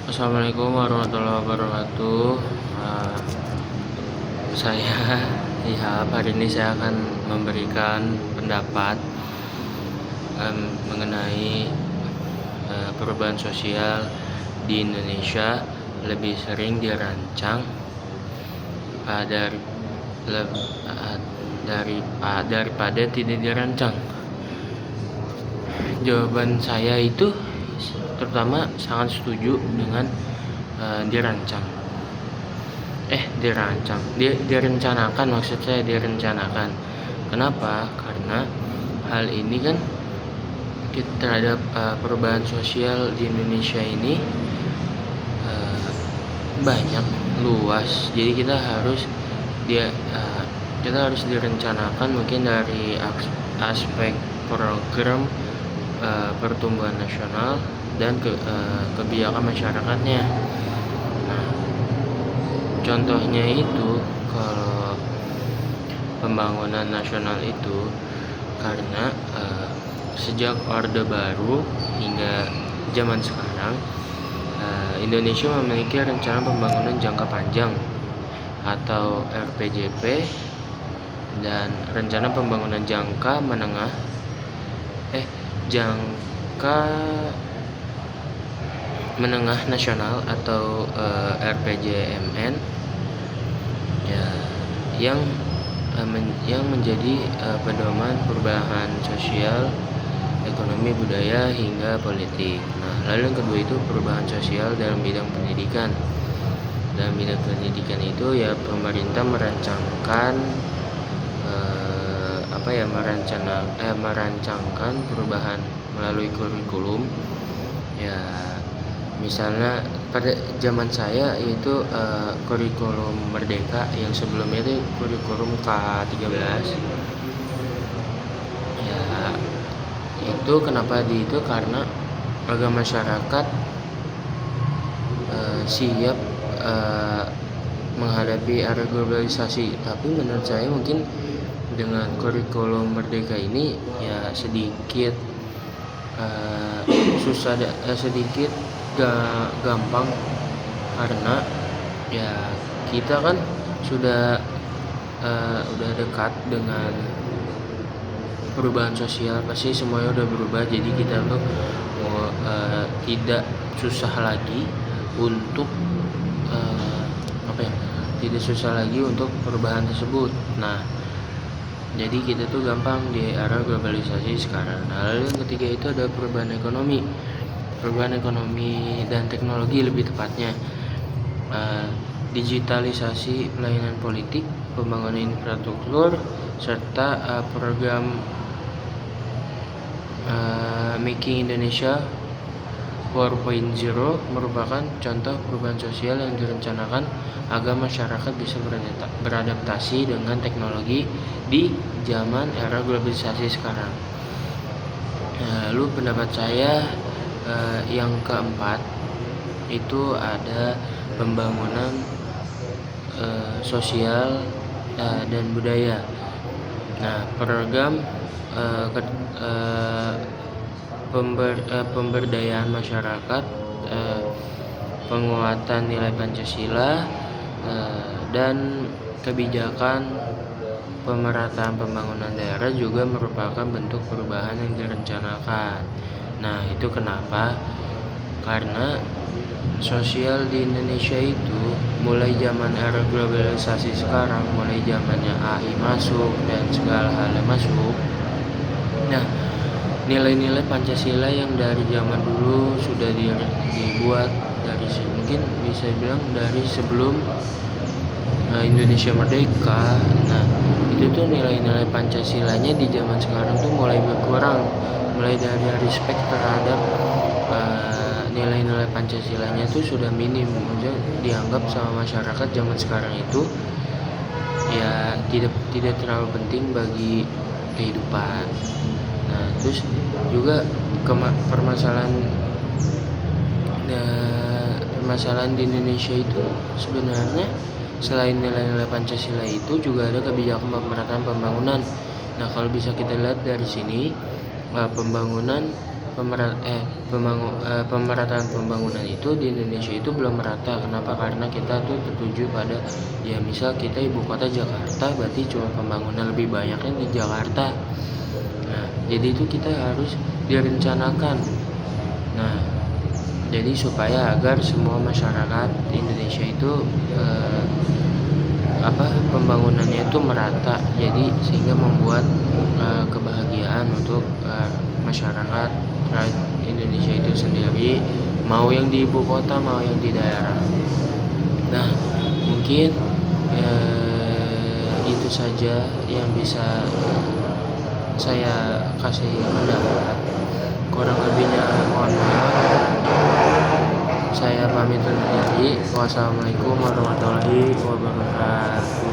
Assalamualaikum warahmatullahi wabarakatuh. Uh, saya Ihab. Hari ini saya akan memberikan pendapat mengenai perubahan sosial di Indonesia lebih sering dirancang daripada tidak dirancang. Jawaban saya itu terutama sangat setuju dengan direncanakan. Maksud saya direncanakan. Kenapa? Karena hal ini kan terhadap perubahan sosial di Indonesia ini banyak, luas. Jadi kita harus direncanakan mungkin dari aspek program pertumbuhan nasional dan kebijakan masyarakatnya. Nah, contohnya itu kalau pembangunan nasional itu karena sejak Orde Baru hingga zaman sekarang Indonesia memiliki rencana pembangunan jangka panjang atau RPJP dan rencana pembangunan jangka menengah nasional atau RPJMN ya, yang menjadi pedoman perubahan sosial, ekonomi, budaya hingga politik. Nah, lalu yang kedua itu perubahan sosial dalam bidang pendidikan. Dalam bidang pendidikan itu ya pemerintah merancangkan merancangkan perubahan melalui kurikulum. Ya, misalnya pada zaman saya itu kurikulum Merdeka, yang sebelumnya itu kurikulum K13. Ya, itu kenapa itu karena agar masyarakat siap menghadapi era globalisasi. Tapi menurut saya mungkin dengan kurikulum Merdeka ini ya sedikit gampang, karena ya kita kan sudah dekat dengan perubahan sosial, pasti semuanya udah berubah. Jadi kita tuh tidak susah lagi untuk perubahan tersebut. Nah, jadi kita tuh gampang di era globalisasi sekarang. Nah, lalu yang ketiga itu ada perubahan ekonomi dan teknologi, lebih tepatnya digitalisasi pelayanan politik, pembangunan infrastruktur, serta program Making Indonesia 4.0 merupakan contoh perubahan sosial yang direncanakan agar masyarakat bisa beradaptasi dengan teknologi di zaman era globalisasi sekarang. Lalu pendapat saya yang keempat itu ada pembangunan sosial dan budaya. Nah, program pemberdayaan masyarakat, penguatan nilai Pancasila, dan kebijakan pemerataan pembangunan daerah juga merupakan bentuk perubahan yang direncanakan. Nah, itu kenapa? Karena sosial di Indonesia itu mulai zaman era globalisasi sekarang, mulai zamannya AI masuk dan segala hal masuk. Nah, nilai-nilai Pancasila yang dari zaman dulu sudah dibuat dari mungkin bisa bilang dari sebelum Indonesia merdeka. Nah, itu tuh nilai-nilai Pancasilanya di zaman sekarang tuh mulai berkurang, mulai dari respect terhadap nilai-nilai Pancasilanya tuh sudah minim. Maksudnya dianggap sama masyarakat zaman sekarang itu ya tidak terlalu penting bagi kehidupan. Nah, terus juga permasalahan di Indonesia itu sebenarnya selain nilai-nilai Pancasila itu juga ada kebijakan pemerataan pembangunan. Nah, kalau bisa kita lihat dari sini, pembangunan pemerataan pembangunan itu di Indonesia itu belum merata. Kenapa? Karena kita tuh tertuju pada misal kita ibu kota Jakarta, berarti cuma pembangunan lebih banyaknya di Jakarta. Nah, jadi itu kita harus direncanakan. Nah, jadi supaya agar semua masyarakat Indonesia itu pembangunannya itu merata, jadi sehingga membuat kebahagiaan untuk masyarakat Indonesia itu sendiri, mau yang di ibu kota mau yang di daerah. Nah, mungkin itu saja yang bisa saya kasih pendapat. Kurang lebihnya mohon maaf. Saya pamit undur diri. Wassalamualaikum warahmatullahi wabarakatuh.